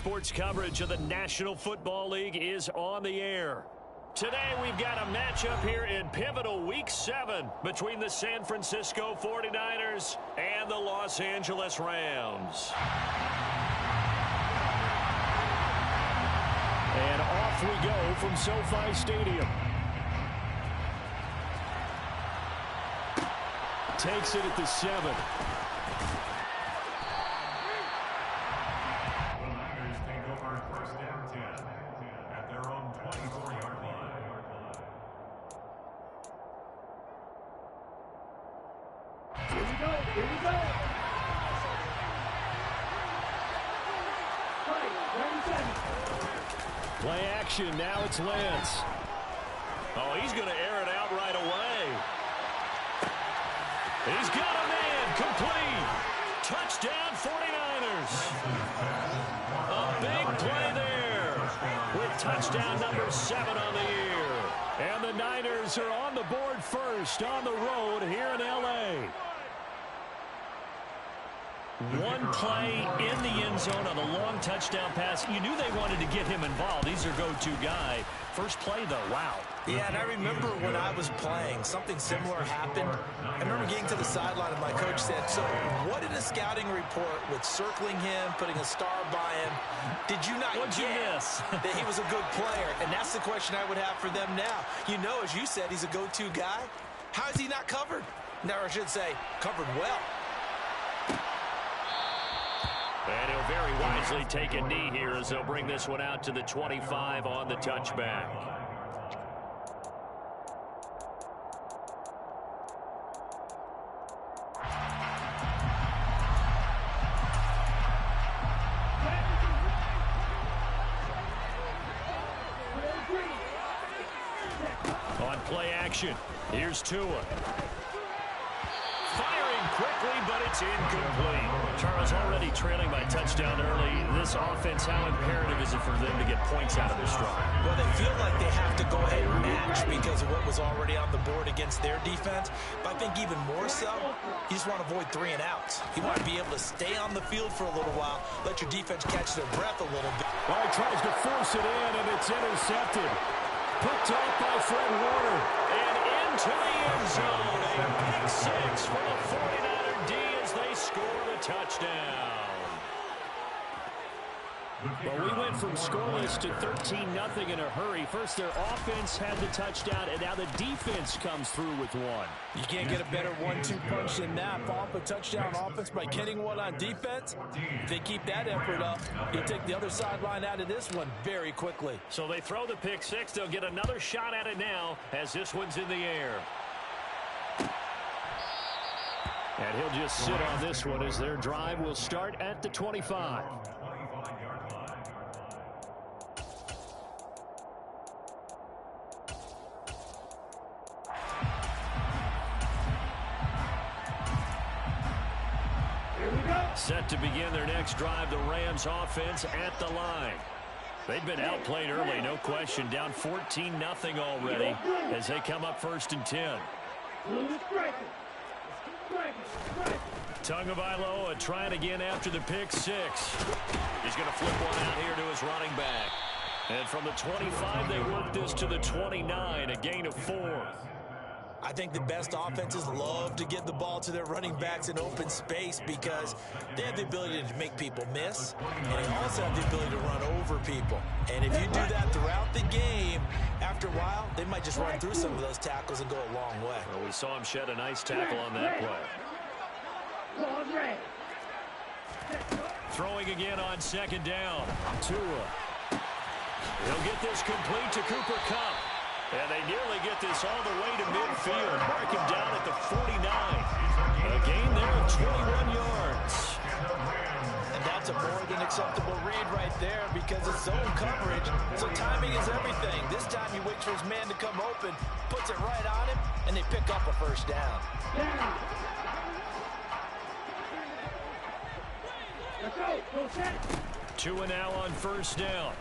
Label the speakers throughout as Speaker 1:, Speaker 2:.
Speaker 1: Sports coverage of the National Football League is on the air. Today we've got a matchup here in pivotal Week 7 between the San Francisco 49ers and the Los Angeles Rams. And off we go from SoFi Stadium. Takes it at the 7. Play action, now it's Lance. Oh, he's going to air it out right away. He's got a man, complete. Touchdown 49ers. A big play there with touchdown number 7 on the year. And the Niners are on the board first on the road here in L.A. One play in the end zone on the long touchdown pass. You knew they wanted to get him involved. He's their go-to guy. First play, though, wow.
Speaker 2: Yeah, and I remember when I was playing, something similar happened. I remember getting to the sideline and my coach said, so what in the scouting report with circling him, putting a star by him, did you not
Speaker 1: What'd you miss?
Speaker 2: that he was a good player? And that's the question I would have for them now. You know, as you said, he's a go-to guy. How is he not covered? Now, I should say, covered well.
Speaker 1: And he'll very wisely take a knee here as they'll bring this one out to the 25 on the touchback. On play action, here's Tua. Firing quickly, but it's incomplete. Charles, already trailing by touchdown early. This offense, how imperative is it for them to get points out of their stride?
Speaker 2: Well, they feel like they have to go ahead and match because of what was already on the board against their defense. But I think even more so, you just want to avoid 3 and outs. You want to be able to stay on the field for a little while, let your defense catch their breath a little bit.
Speaker 1: Well, he tries to force it in, and it's intercepted. Picked off by Fred Warner. And into the end zone. A pick 6 for the 49er D as they score the touchdown. Well, we went from scoreless to 13-0 in a hurry. First, their offense had the touchdown, and now the defense comes through with one.
Speaker 2: You can't get a better 1-2 punch than that. Follow up a touchdown offense by getting one on defense. If they keep that effort up, you'll take the other sideline out of this one very quickly.
Speaker 1: So they throw the pick 6. They'll get another shot at it now as this one's in the air. And he'll just sit on this one as their drive will start at the 25. Set to begin their next drive, the Rams offense at the line. They've been outplayed early, no question. Down 14-0 already as they come up 1st and 10. Tagovailoa trying again after the pick 6. He's going to flip one out here to his running back. And from the 25, they work this to the 29, a gain of 4.
Speaker 2: I think the best offenses love to get the ball to their running backs in open space because they have the ability to make people miss, and they also have the ability to run over people. And if you do that throughout the game, after a while, they might just run through some of those tackles and go a long way.
Speaker 1: Well, we saw him shed a nice tackle on that play. Throwing again on 2nd down. Tua. He'll get this complete to Cooper Kupp. And they nearly get this all the way to midfield. Mark him down at the 49. A gain there of 21 yards.
Speaker 2: And that's a more than acceptable read right there because it's zone coverage. So timing is everything. This time he waits for his man to come open, puts it right on him, and they pick up a 1st down.
Speaker 1: Tua now on 1st down.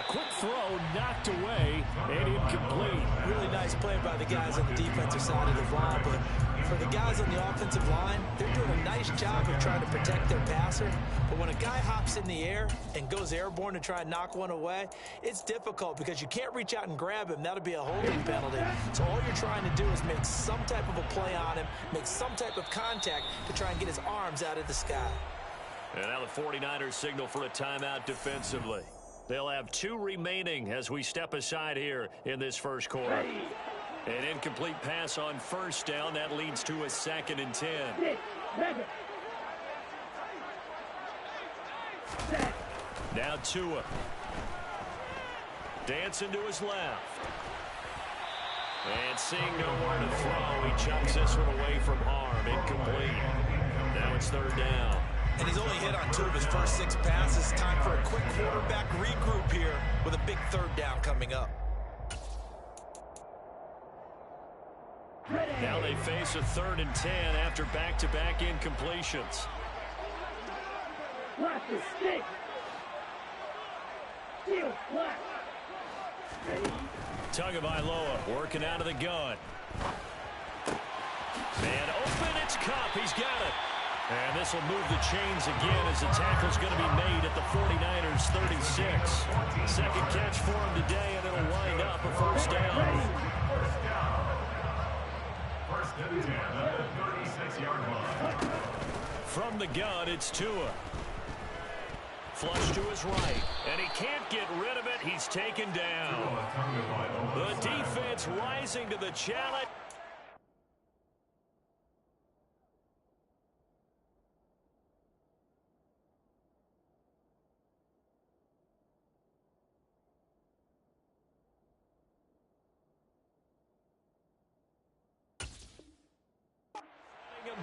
Speaker 1: Quick throw, knocked away, and incomplete.
Speaker 2: Really nice play by the guys on the defensive side of the ball, but for the guys on the offensive line, they're doing a nice job of trying to protect their passer. But when a guy hops in the air and goes airborne to try and knock one away, it's difficult because you can't reach out and grab him. That'll be a holding penalty. So all you're trying to do is make some type of a play on him, make some type of contact to try and get his arms out of the sky.
Speaker 1: And now the 49ers signal for a timeout defensively. They'll have 2 remaining as we step aside here in this first quarter. An incomplete pass on first down. That leads to a 2nd and 10. Now Tua. Dancing to his left. And seeing nowhere to throw, he chucks this one away from harm. Incomplete. Now it's 3rd down.
Speaker 2: And he's only hit on 2 of his first 6 passes. Time for a quick quarterback regroup here with a big 3rd down coming up.
Speaker 1: Now they face a 3rd and 10 after back-to-back incompletions. Tagovailoa working out of the gun. Man open, it's Kupp. He's got it. And this will move the chains again as the tackle's going to be made at the 49ers 36. Second catch for him today, and it'll wind up a 1st down. From the gun, it's Tua. Flush to his right, and he can't get rid of it. He's taken down. The defense rising to the challenge.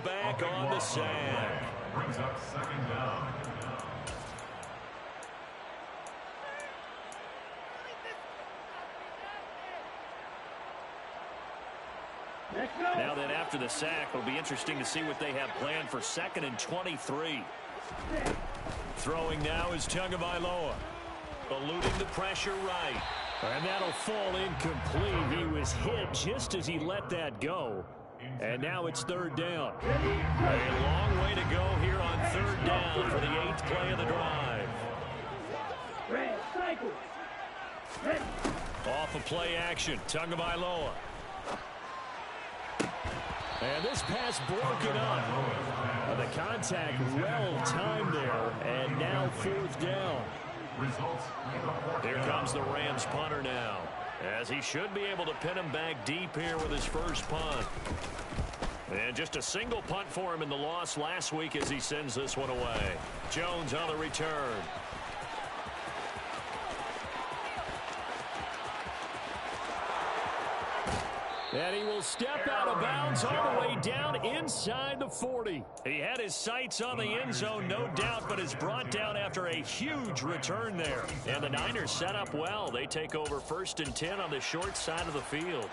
Speaker 1: Back on the sack. Brings up 2nd down. Now then, after the sack, it'll be interesting to see what they have planned for 2nd and 23. Throwing now is Tagovailoa. Eluding the pressure right. And that'll fall incomplete. He was hit just as he let that go. And now it's 3rd down. A long way to go here on 3rd down for the 8th play of the drive. Off of play action, Tagovailoa. And this pass broken up. The contact well timed there. And now 4th down. Here comes the Rams punter now, as he should be able to pin him back deep here with his first punt. And just a single punt for him in the loss last week as he sends this one away. Jones on the return. And he will step out of bounds all the way down inside the 40. He had his sights on the end zone, no doubt, but is brought down after a huge return there. And the Niners set up well. They take over 1st and 10 on the short side of the field.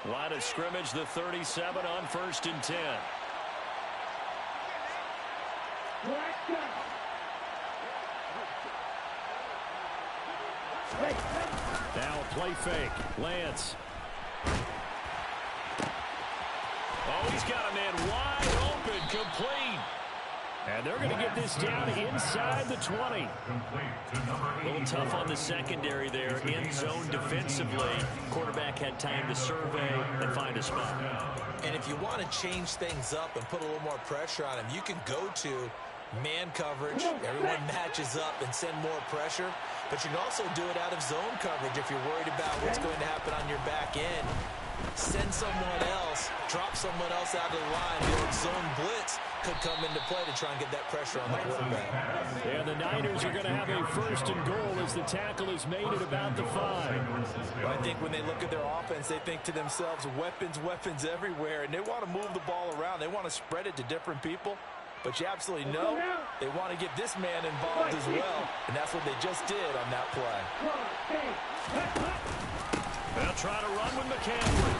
Speaker 1: Line of scrimmage, the 37 on 1st and 10. Now a play fake. Lance. Oh, he's got a man wide open, complete. And they're going to get this down inside the 20. A little tough on the secondary there. End zone defensively. Quarterback had time to survey and find a spot.
Speaker 2: And if you want to change things up and put a little more pressure on him, you can go to man coverage. Everyone matches up and send more pressure. But you can also do it out of zone coverage if you're worried about what's going to happen on your back end. Send someone else, drop someone else out of the line. The old zone blitz could come into play to try and get that pressure on the quarterback.
Speaker 1: And the Niners are going to have a 1st and goal as the tackle is made at about the 5.
Speaker 2: But I think when they look at their offense, they think to themselves, weapons, weapons everywhere. And they want to move the ball around. They want to spread it to different people. But you absolutely know they want to get this man involved as well. And that's what they just did on that play.
Speaker 1: They'll try to run with McCaffrey.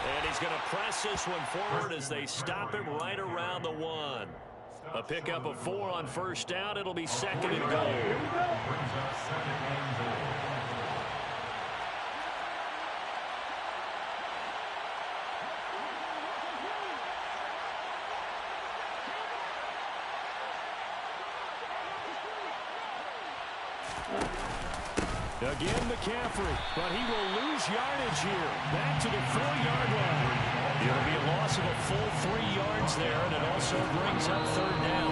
Speaker 1: And he's going to press this one forward as they stop him right around the 1. A pickup of 4 on 1st down. It'll be 2nd and goal. Again, McCaffrey, but he will lose yardage here. Back to the 4-yard line. It'll be a loss of a full 3 yards there, and it also brings up third down.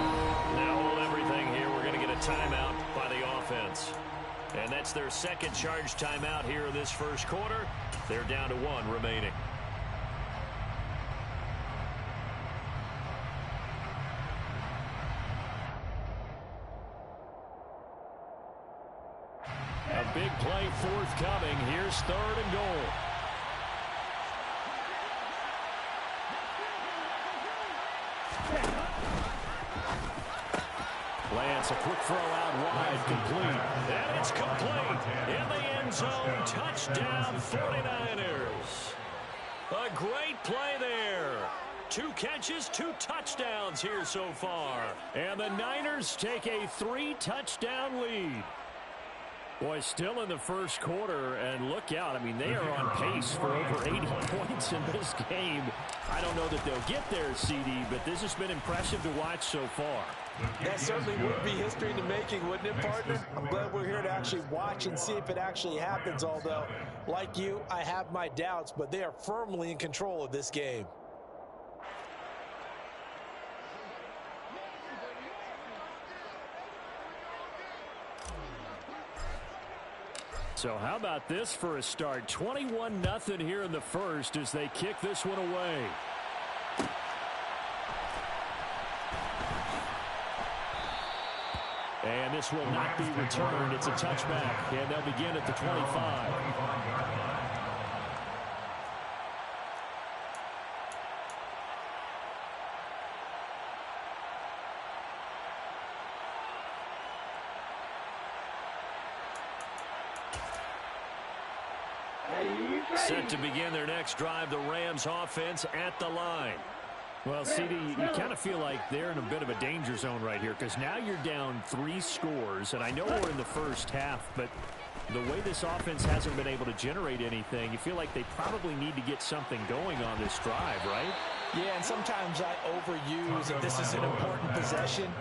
Speaker 1: Now hold everything here. We're going to get a timeout by the offense. And that's their second charge timeout here in this first quarter. They're down to 1 remaining. A big play forthcoming. Here's 3rd and goal. Lance, a quick throw out wide, complete. And it's complete. In the end zone, touchdown 49ers. A great play there. 2 catches, 2 touchdowns here so far. And the Niners take a 3-touchdown lead. Boy, still in the first quarter, and look out. I mean, they are on pace for over 80 points in this game. I don't know that they'll get there, CD, but this has been impressive to watch so far.
Speaker 2: That certainly would be history in the making, wouldn't it, partner? I'm glad we're here to actually watch and see if it actually happens, although, like you, I have my doubts, but they are firmly in control of this game.
Speaker 1: So how about this for a start? 21-0 here in the first as they kick this one away. And this will not be returned. It's a touchback, and they'll begin at the 25. Set to begin their next drive, the Rams offense at the line. Well, CD, you kind of feel like they're in a bit of a danger zone right here because now you're down 3 scores, and I know we're in the first half, but the way this offense hasn't been able to generate anything, you feel like they probably need to get something going on this drive, right?
Speaker 2: Yeah, and sometimes I overuse that this is an important possession.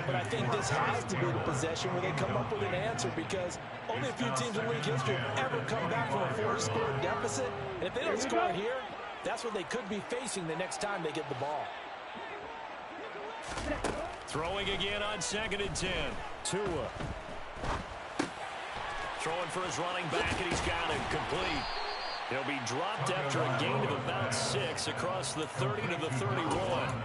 Speaker 2: But I think this has to be the possession where they come up with an answer because only a few teams in league history have ever come back from a 4-score deficit. And if they don't score here, that's what they could be facing the next time they get the ball.
Speaker 1: Throwing again on 2nd and 10. Tua. Throwing for his running back, and he's got it complete. He'll be dropped after a gain of about 6 across the 30 to the 31.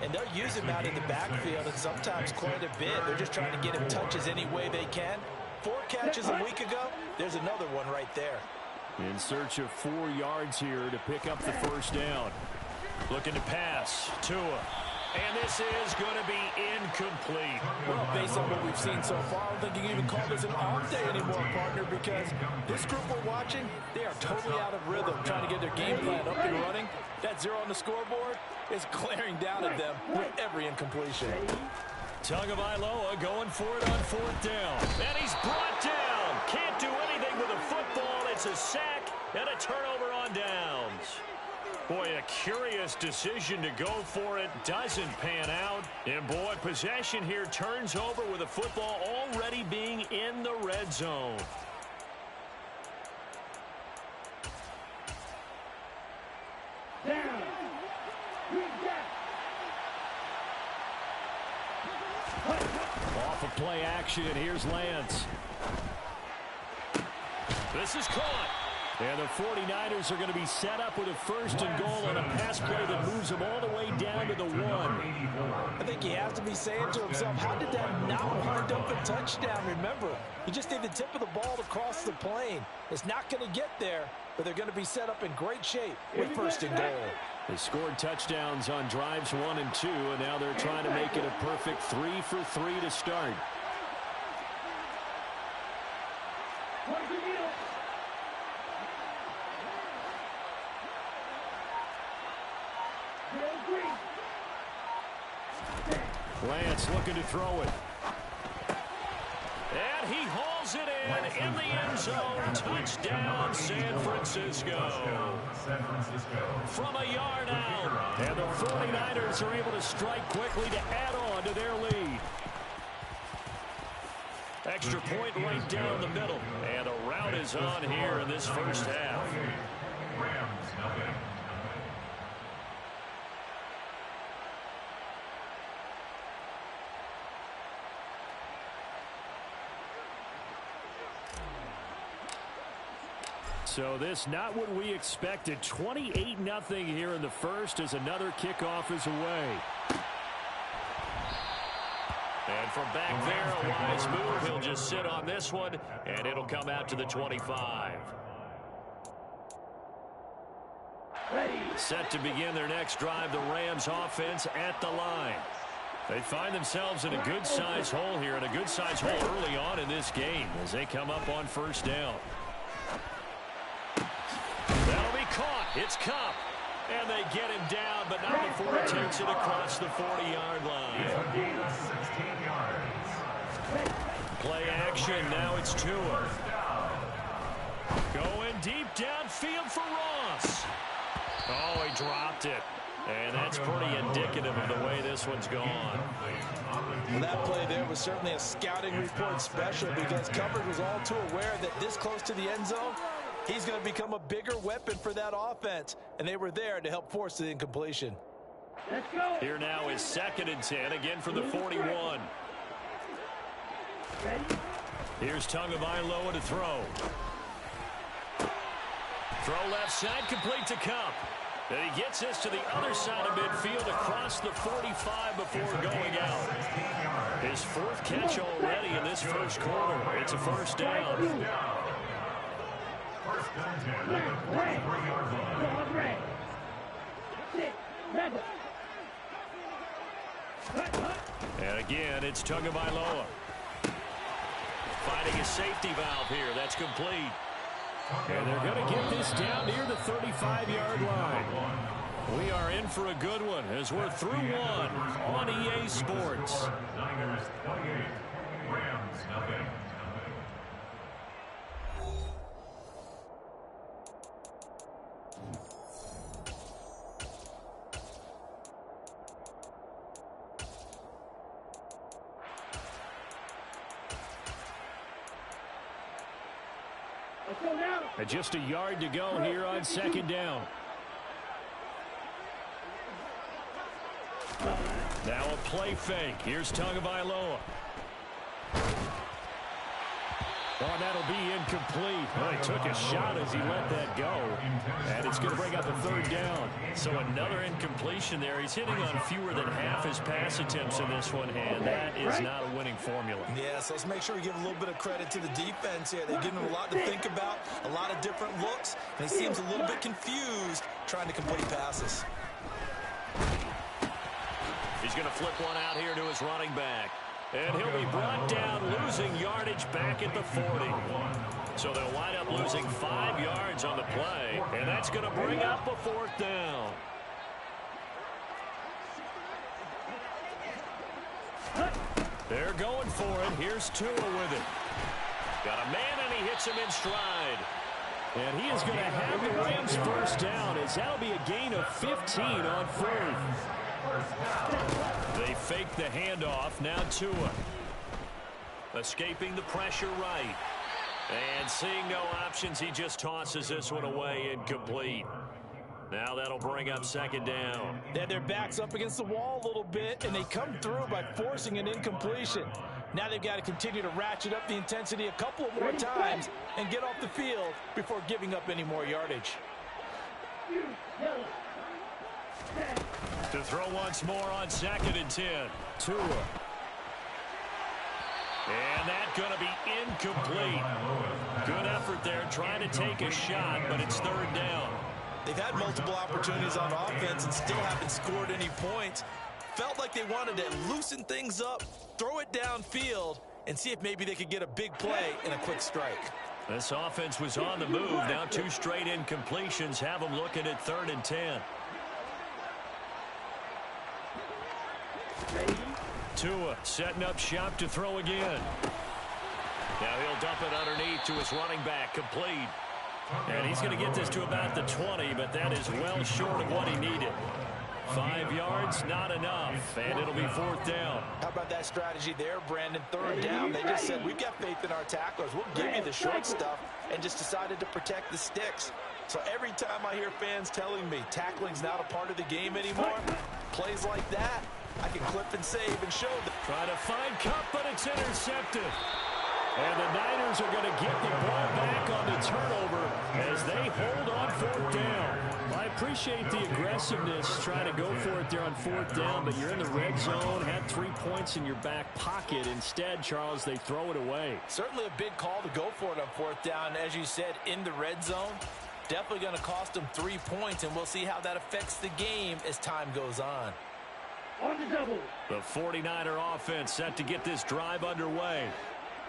Speaker 2: And they'll use him out in the backfield and sometimes quite a bit. They're just trying to get him touches any way they can. 4 catches a week ago, there's another one right there.
Speaker 1: In search of 4 yards here to pick up the first down. Looking to pass. Tua. And this is going to be incomplete.
Speaker 2: Well, based on what we've seen so far, I don't think you can even call this an off day anymore, partner, because this group we're watching, they are totally out of rhythm, trying to get their game plan up and running. That 0 on the scoreboard is glaring down at them with every incompletion.
Speaker 1: Tagovailoa going for it on 4th down. And he's brought down. Can't do anything with a football. It's a sack and a turnover on downs. Boy, a curious decision to go for it. Doesn't pan out. And, boy, possession here turns over with a football already being in the red zone. Off of play action, here's Lance. This is caught. And the 49ers are going to be set up with a 1st and goal on a pass play that moves them all the way down to the 1.
Speaker 2: I think he has to be saying to himself, how did that not wind up a touchdown? Remember, he just did the tip of the ball to cross the plane. It's not going to get there, but they're going to be set up in great shape with 1st and goal.
Speaker 1: They scored touchdowns on drives 1 and 2, and now they're trying to make it a perfect 3 for 3 to start. Lance looking to throw it. And he hauls it in the end zone. Touchdown, San Francisco. From a yard out. And the 49ers are able to strike quickly to add on to their lead. Extra point right down the middle. And a rout is on here in this first half.
Speaker 3: Rams, nothing.
Speaker 1: So this not what we expected. 28-0 here in the first as another kickoff is away. And from back there, a wise move. He'll just sit on this one, and it'll come out to the 25. Set to begin their next drive, the Rams offense at the line. They find themselves in a good-sized hole here, and a good-sized hole early on in this game as they come up on first down. That'll be caught. It's Kupp. And they get him down, but not before he takes it across the 40-yard line. Play action. Now it's Tua. Going deep downfield for Ross. Oh, he dropped it. And that's pretty indicative of the way this one's gone.
Speaker 2: Well, that play there was certainly a scouting report special because coverage was all too aware that this close to the end zone, he's going to become a bigger weapon for that offense, and they were there to help force the incompletion.
Speaker 4: Let's go.
Speaker 1: Here now is 2nd and 10, again from the 41. Here's Tagovailoa to throw. Throw left side, complete to Kupp. And he gets this to the other side of midfield across the 45 before going out. His 4th catch already in this first quarter. It's a first down. And again, it's Tagovailoa. Finding a safety valve here. That's complete. And they're going to get this down near the 35-yard line. We are in for a good one as we're through one on EA Sports.
Speaker 3: Niners 28, Rams nothing.
Speaker 1: And just a yard to go here on 2nd down. Now a play fake. Here's Tagovailoa. Oh, that'll be incomplete. Well, he took a shot as he let that go. And it's going to bring up a 3rd down. So another incompletion there. He's hitting on fewer than half his pass attempts in this one, and that is not a winning formula.
Speaker 2: Yes, let's make sure we give a little bit of credit to the defense here. They're giving him a lot to think about, a lot of different looks, and he seems a little bit confused trying to complete passes.
Speaker 1: He's going to flip one out here to his running back. And he'll be brought down, losing yardage back at the 40. So they'll wind up losing 5 yards on the play, and that's going to bring up a 4th down. They're going for it. Here's Tua with it. Got a man, and he hits him in stride. And he is going to have the Rams first down, as that'll be a gain of 15 on 4th. They fake the handoff. Now Tua. Escaping the pressure right. And seeing no options, he just tosses this one away, incomplete. Now that'll bring up 2nd down.
Speaker 2: They had their backs up against the wall a little bit, and they come through by forcing an incompletion. Now they've got to continue to ratchet up the intensity a couple of more times and get off the field before giving up any more yardage.
Speaker 1: To throw once more on 2nd and 10. Tua. And that's going to be incomplete. Good effort there trying to take a shot, but it's 3rd down.
Speaker 2: They've had multiple opportunities on offense and still haven't scored any points. Felt like they wanted to loosen things up, throw it downfield, and see if maybe they could get a big play and a quick strike.
Speaker 1: This offense was on the move. Now 2 straight incompletions have them looking at 3rd and 10. Tua setting up shop to throw again. Now he'll dump it underneath to his running back, complete. And he's going to get this to about the 20, but that is well short of what he needed. 5 yards, not enough, and it'll be 4th down.
Speaker 2: How about that strategy there, Brandon? 3rd down. They just said, we've got faith in our tacklers. We'll give you the short stuff, and just decided to protect the sticks. So every time I hear fans telling me tackling's not a part of the game anymore, plays like that, I can clip and save and show them.
Speaker 1: Trying to find Kupp, but it's intercepted. And the Niners are going to get the ball back on the turnover as they hold on 4th down. I appreciate the aggressiveness trying to go for it there on 4th down, but you're in the red zone, had 3 points in your back pocket. Instead, Charles, they throw it away.
Speaker 2: Certainly a big call to go for it on 4th down. As you said, in the red zone, definitely going to cost them 3 points, and we'll see how that affects the game as time goes on.
Speaker 1: The 49er offense set to get this drive underway.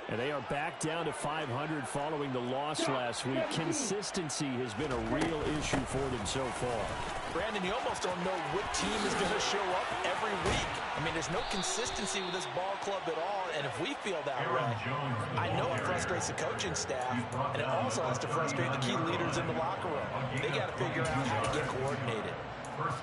Speaker 1: And they are back down to 500 following the loss last week. Consistency has been a real issue for them so far.
Speaker 2: Brandon, you almost don't know what team is going to show up every week. I mean, there's no consistency with this ball club at all, and if we feel that way, I know it frustrates the coaching staff, and it also has to frustrate the key leaders in the locker room. They got to figure out how to get coordinated.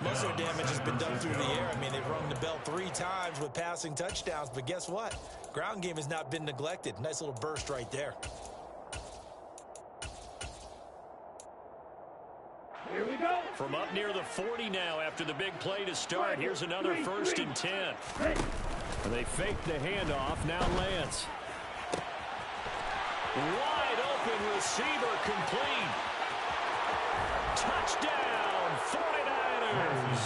Speaker 2: Most of their damage has been done through the air. I mean, they've rung the bell 3 times with passing touchdowns, but guess what? Ground game has not been neglected. Nice little burst right there.
Speaker 1: Here we go. From up near the 40 now after the big play to start. Here's another 1st and 10. And they fake the handoff. Now Lance. Wide open receiver complete. Touchdown, 49ers.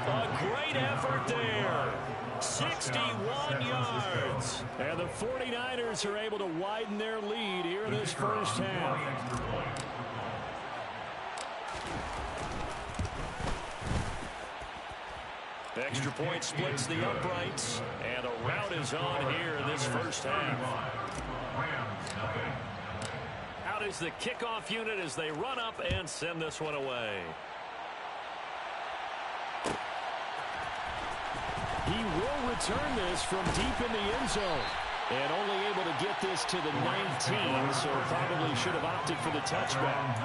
Speaker 1: A great effort there. 61 yards. And the 49ers are able to widen their lead here in this first half. Extra point splits the uprights, and a rout is on here in this first half. Out is the kickoff unit as they run up and send this one away. He will return this from deep in the end zone. And only able to get this to the 19, so probably should have opted for the touchback.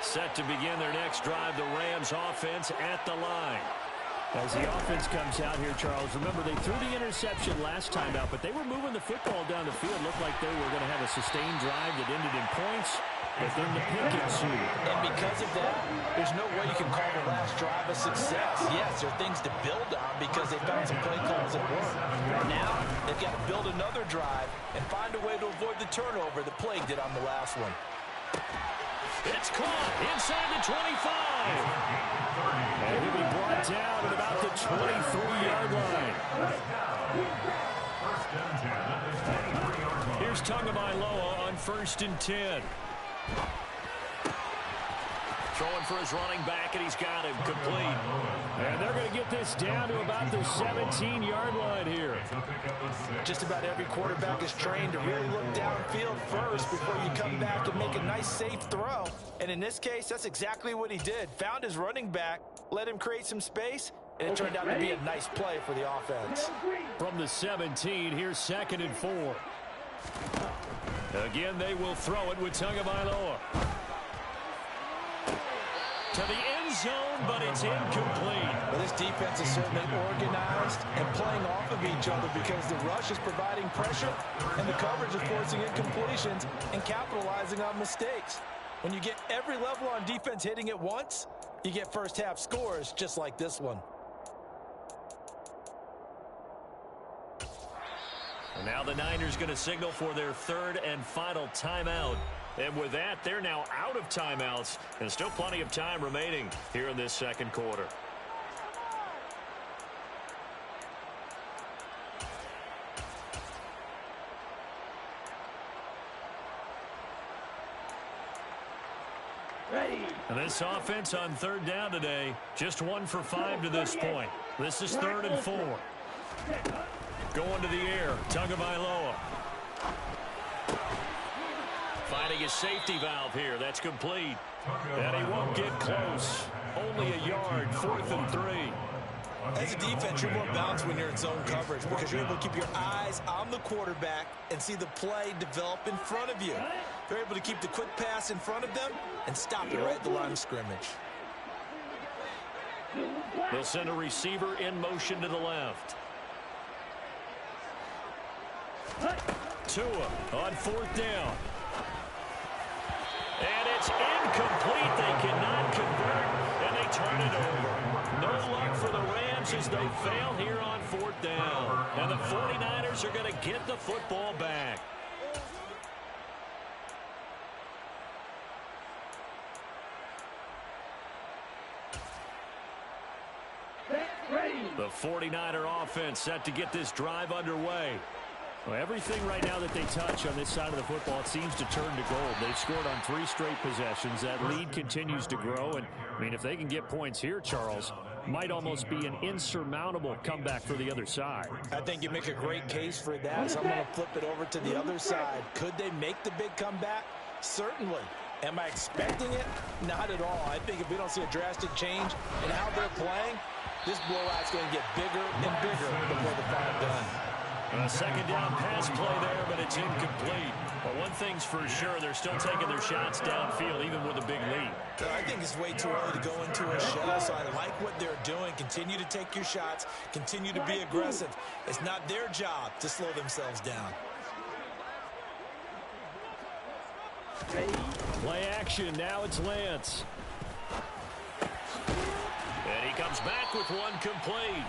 Speaker 1: Set to begin their next drive, the Rams offense at the line. As the offense comes out here, Charles, remember they threw the interception last time out, but they were moving the football down the field. Looked like they were going to have a sustained drive that ended in points, but then the pick ensued.
Speaker 2: And because of that, there's no way you can call the last drive a success. Yes, there are things to build on because they found some play calls that work. Now, they've got to build another drive and find a way to avoid the turnover that plagued it on the last one.
Speaker 1: It's caught inside the 25. And he'll be brought down at about the 23-yard line. Here's Tagovailoa on 1st and 10. Throwing for his running back, and he's got him complete. And they're going to get this down to about the 17-yard line here.
Speaker 2: Just about every quarterback is trained to really look downfield first before you come back and make a nice, safe throw. And in this case, that's exactly what he did. Found his running back, let him create some space, and it turned out to be a nice play for the offense.
Speaker 1: From the 17, here's 2nd and 4. Again, they will throw it with Tagovailoa. To the end zone, but it's incomplete.
Speaker 2: Well, this defense is certainly organized and playing off of each other because the rush is providing pressure and the coverage is forcing incompletions and capitalizing on mistakes. When you get every level on defense hitting at once, you get first half scores just like this one.
Speaker 1: And now the Niners going to signal for their 3rd and final timeout. And with that, they're now out of timeouts, and still plenty of time remaining here in this second quarter. Ready. And this offense on 3rd down today, just 1 for 5 to this point. This is 3rd and 4. Going to the air, Tagovailoa. Finding a safety valve here. That's complete. And he won't get close. Only a yard, 4th and 3.
Speaker 2: As a defense, you're more balanced when you're in zone coverage because you're able to keep your eyes on the quarterback and see the play develop in front of you. They're able to keep the quick pass in front of them and stop it right at the line of scrimmage.
Speaker 1: They'll send a receiver in motion to the left. Tua on 4th down. And it's incomplete. They cannot convert, and they turn it over. No luck for the Rams as they fail here on 4th down. And the 49ers are going to get the football back. The 49er offense set to get this drive underway. Well, everything right now that they touch on this side of the football, it seems to turn to gold. They've scored on 3 straight possessions. That lead continues to grow. And, I mean, if they can get points here, Charles, might almost be an insurmountable comeback for the other side.
Speaker 2: I think you make a great case for that. So I'm going to flip it over to the other side. Could they make the big comeback? Certainly. Am I expecting it? Not at all. I think if we don't see a drastic change in how they're playing, this blowout's going to get bigger and bigger before the final done.
Speaker 1: A 2nd down pass play there, but it's incomplete. But one thing's for sure, they're still taking their shots downfield, even with a big lead.
Speaker 2: I think it's way too early to go into a shell, so I like what they're doing. Continue to take your shots. Continue to be aggressive. It's not their job to slow themselves down.
Speaker 1: Play action. Now it's Lance. And he comes back with one complete.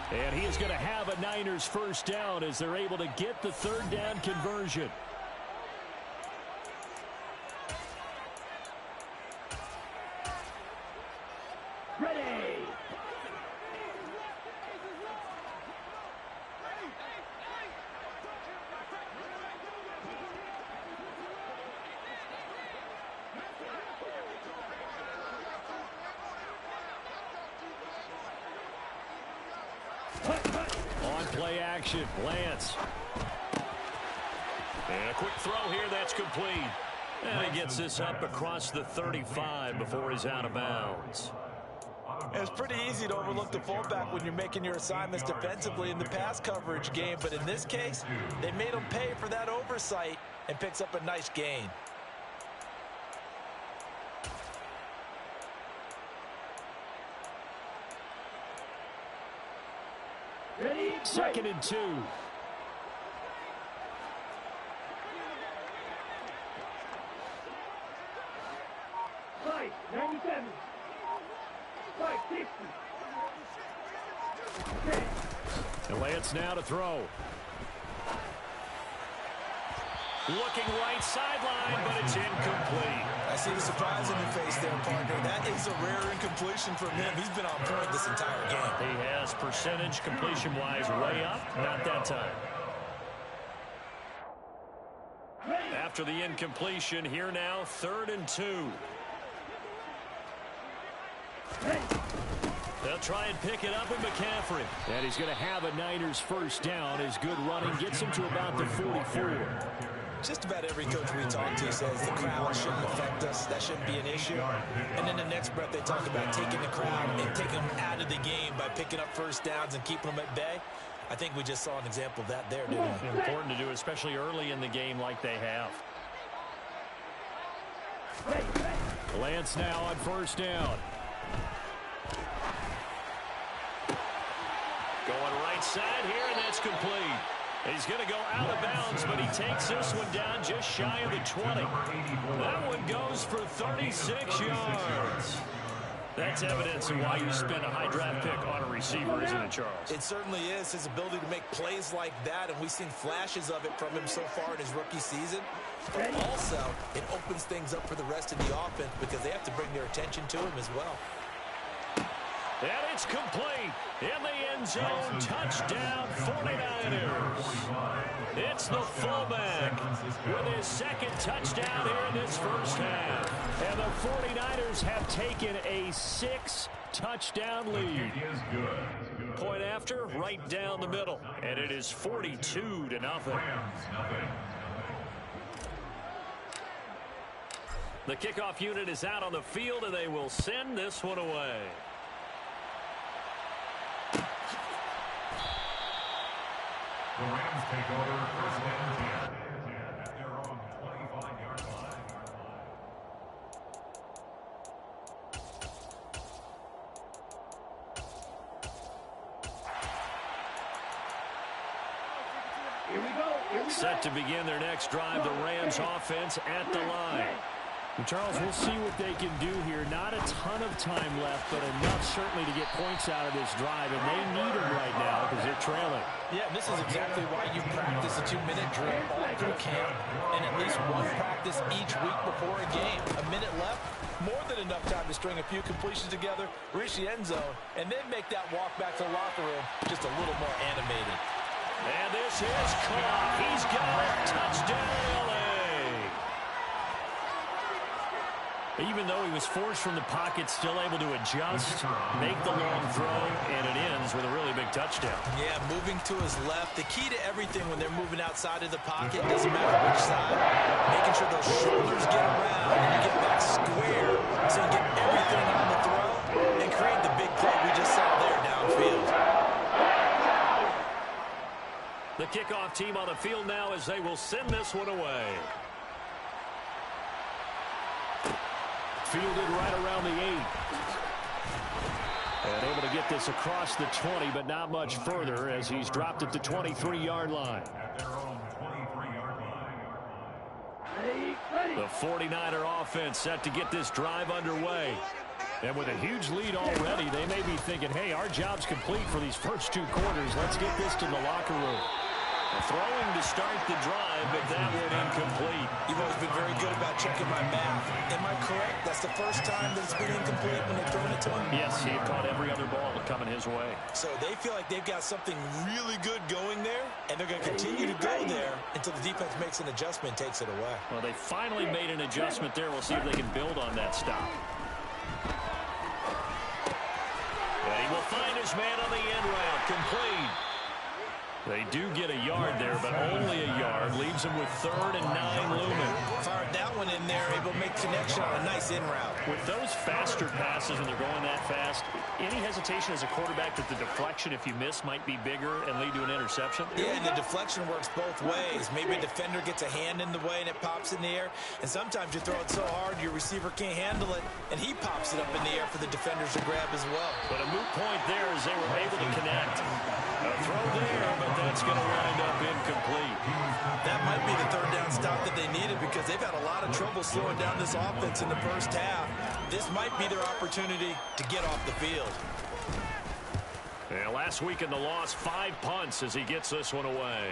Speaker 1: And he is going to have a Niners 1st down as they're able to get the 3rd down conversion.
Speaker 4: Ready.
Speaker 1: On play action, Lance. And a quick throw here, that's complete. And he gets this up across the 35 before he's out of bounds.
Speaker 2: It's pretty easy to overlook the fullback when you're making your assignments defensively in the pass coverage game, but in this case, they made him pay for that oversight and picks up a nice gain.
Speaker 4: Ready.
Speaker 1: 2nd and 2.
Speaker 4: Fight 97. Fight 60.
Speaker 1: And Lance now to throw. Looking right sideline, but it's incomplete.
Speaker 2: I see the surprise in your face there, partner. That is a rare incompletion from him. He's been on point this entire game.
Speaker 1: He has percentage completion-wise way up. Not that time. After the incompletion, here now, 3rd and 2. They'll try and pick it up with McCaffrey. And he's going to have a Niners 1st down. His good running gets him to about the 44.
Speaker 2: Just about every coach we talk to says the crowd shouldn't affect us. That shouldn't be an issue. And then the next breath they talk about taking the crowd and taking them out of the game by picking up 1st downs and keeping them at bay. I think we just saw an example of that there, didn't we?
Speaker 1: Important to do, especially early in the game like they have. Lance now on 1st down. Going right side here, and that's complete. He's going to go out of bounds, but he takes this one down just shy of the 20. That one goes for 36 yards. That's evidence of why you spend a high draft pick on a receiver, isn't it, Charles?
Speaker 2: It certainly is. His ability to make plays like that, and we've seen flashes of it from him so far in his rookie season. But also, it opens things up for the rest of the offense because they have to bring their attention to him as well.
Speaker 1: And it's complete. In the end zone, touchdown 49ers. It's the fullback with his 2nd touchdown here in this 1st half. And the 49ers have taken a 6-touchdown lead. Point after, right down the middle. And it is 42-0. The kickoff unit is out on the field, and they will send this one away.
Speaker 3: The Rams take over first and 10 at their own 25-yard line.
Speaker 4: Here we go.
Speaker 1: Set to begin their next drive, the Rams offense at the line.
Speaker 5: And Charles, we'll see what they can do here. Not a ton of time left, but enough certainly to get points out of this drive, and they need them right now because they're trailing.
Speaker 2: Yeah, this is exactly why you practice a 2-minute drill all through camp and at least one practice each week before a game. A minute left, more than enough time to string a few completions together, reach the end zone, and then make that walk back to the locker room just a little more animated.
Speaker 1: And this is caught. He's got it. Touchdown, LA. Even though he was forced from the pocket, still able to adjust, make the long throw, and it ends with a really big touchdown.
Speaker 2: Yeah, moving to his left. The key to everything when they're moving outside of the pocket, doesn't matter which side, making sure those shoulders get around and you get back square so you get everything on the throw and create the big play we just saw there downfield.
Speaker 1: The kickoff team on the field now as they will send this one away. Fielded right around the 8. And able to get this across the 20, but not much further as he's dropped at the 23-yard line.
Speaker 3: At their own 23-yard line.
Speaker 4: Ready.
Speaker 1: The 49er offense set to get this drive underway. And with a huge lead already, they may be thinking, hey, our job's complete for these first 2 quarters. Let's get this to the locker room. Throwing to start the drive, but that one incomplete.
Speaker 2: You've always been very good about checking my math. Am I correct? That's the first time that it's been incomplete when they've thrown it to him?
Speaker 1: Yes, he had caught every other ball coming his way.
Speaker 2: So they feel like they've got something really good going there, and they're going to continue to go there until the defense makes an adjustment and takes it away.
Speaker 1: Well, they finally made an adjustment there. We'll see if they can build on that stop. And he will find his man on the end route. Complete. They do get a yard there, but only a yard. Leaves them with 3rd and 9 looming.
Speaker 2: Fired that one in there, able to make connection on a nice in route.
Speaker 1: With those faster passes when they're going that fast, any hesitation as a quarterback that the deflection, if you miss, might be bigger and lead to an interception?
Speaker 2: Yeah, and the deflection works both ways. Maybe a defender gets a hand in the way and it pops in the air. And sometimes you throw it so hard your receiver can't handle it, and he pops it up in the air for the defenders to grab as well.
Speaker 1: But a moot point there as they were able to connect. A throw there, but that's going to wind up incomplete.
Speaker 2: That might be the 3rd down stop that they needed because they've had a lot of trouble slowing down this offense in the first half. This might be their opportunity to get off the field.
Speaker 1: Yeah, last week in the loss, 5 punts as he gets this one away.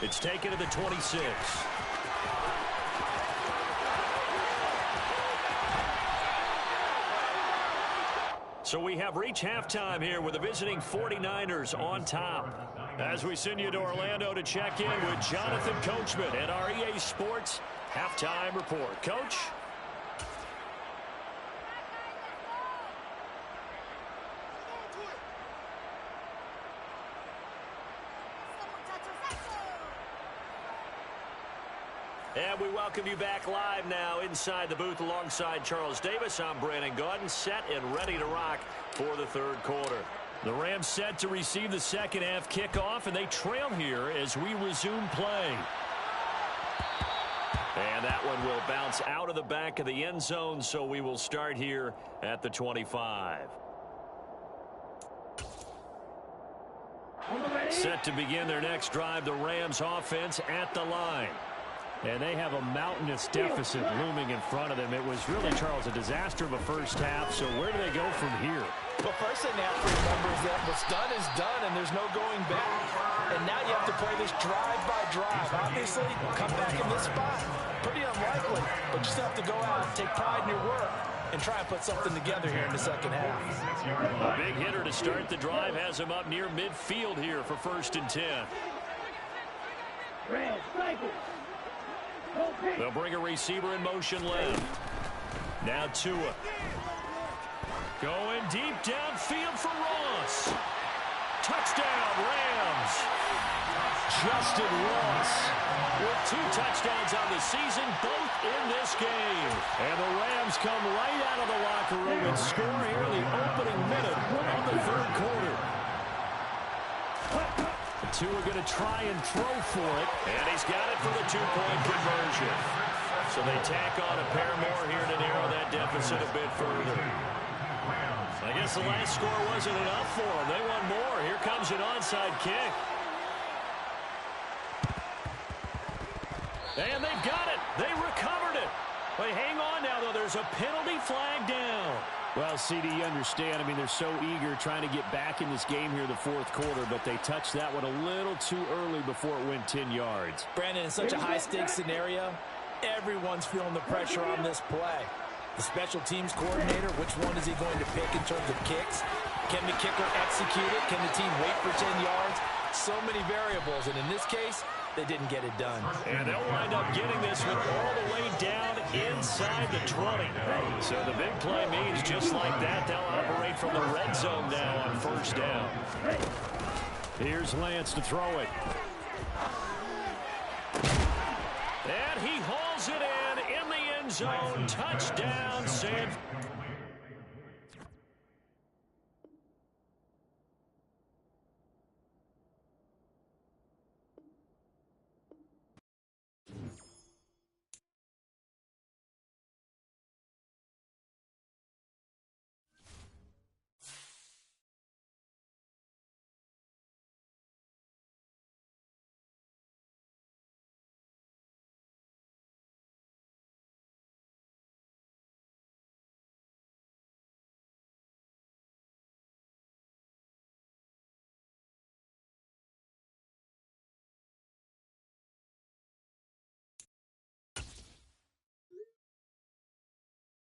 Speaker 1: It's taken to the 26. So we have reached halftime here with the visiting 49ers on top. As we send you to Orlando to check in with Jonathan Coachman at our EA Sports Halftime Report. Coach? And we welcome you back live now inside the booth alongside Charles Davis. I'm Brandon Gaudin, set and ready to rock for the 3rd quarter. The Rams set to receive the second half kickoff, and they trail here as we resume play. And that one will bounce out of the back of the end zone, so we will start here at the 25. Set to begin their next drive, the Rams offense at the line. And they have a mountainous deficit looming in front of them. It was really, Charles, a disaster of a first half. So where do they go from here?
Speaker 2: Well, first thing they have to remember is that what's done is done, and there's no going back. And now you have to play this drive by drive. Obviously, come back in this spot. Pretty unlikely, but you still have to go out and take pride in your work and try and put something together here in the second half.
Speaker 1: A big hitter to start the drive has him up near midfield here for 1st and 10.
Speaker 4: Red, cycle.
Speaker 1: They'll bring a receiver in motion left. Now Tua. Going deep downfield for Ross. Touchdown, Rams. Justin Ross with 2 touchdowns on the season, both in this game. And the Rams come right out of the locker room and score here in the opening minute of the 3rd quarter.
Speaker 5: who are going to try and throw for it.
Speaker 1: And he's got it for the two-point conversion. So they tack on a pair more here to narrow that deficit a bit further. I guess the last score wasn't enough for them. They want more. Here comes an onside kick. And they've got it. They recovered it. But hang on now, though. There's a penalty flag down.
Speaker 5: Well, CD, you understand. I mean, they're so eager trying to get back in this game here in the fourth quarter, but they touched that one a little too early before it went 10 yards.
Speaker 2: Brandon, in such a high-stakes scenario, everyone's feeling the pressure on this play. The special teams coordinator, which one is he going to pick in terms of kicks? Can the kicker execute it? Can the team wait for 10 yards? So many variables, and in this case, they didn't get it done.
Speaker 1: And they'll wind up getting this one all the way down inside the 20. So the big play means just like that, they'll operate from the red zone now on first down.
Speaker 5: Here's Lance to throw it.
Speaker 1: And he hauls it in the end zone. Touchdown, San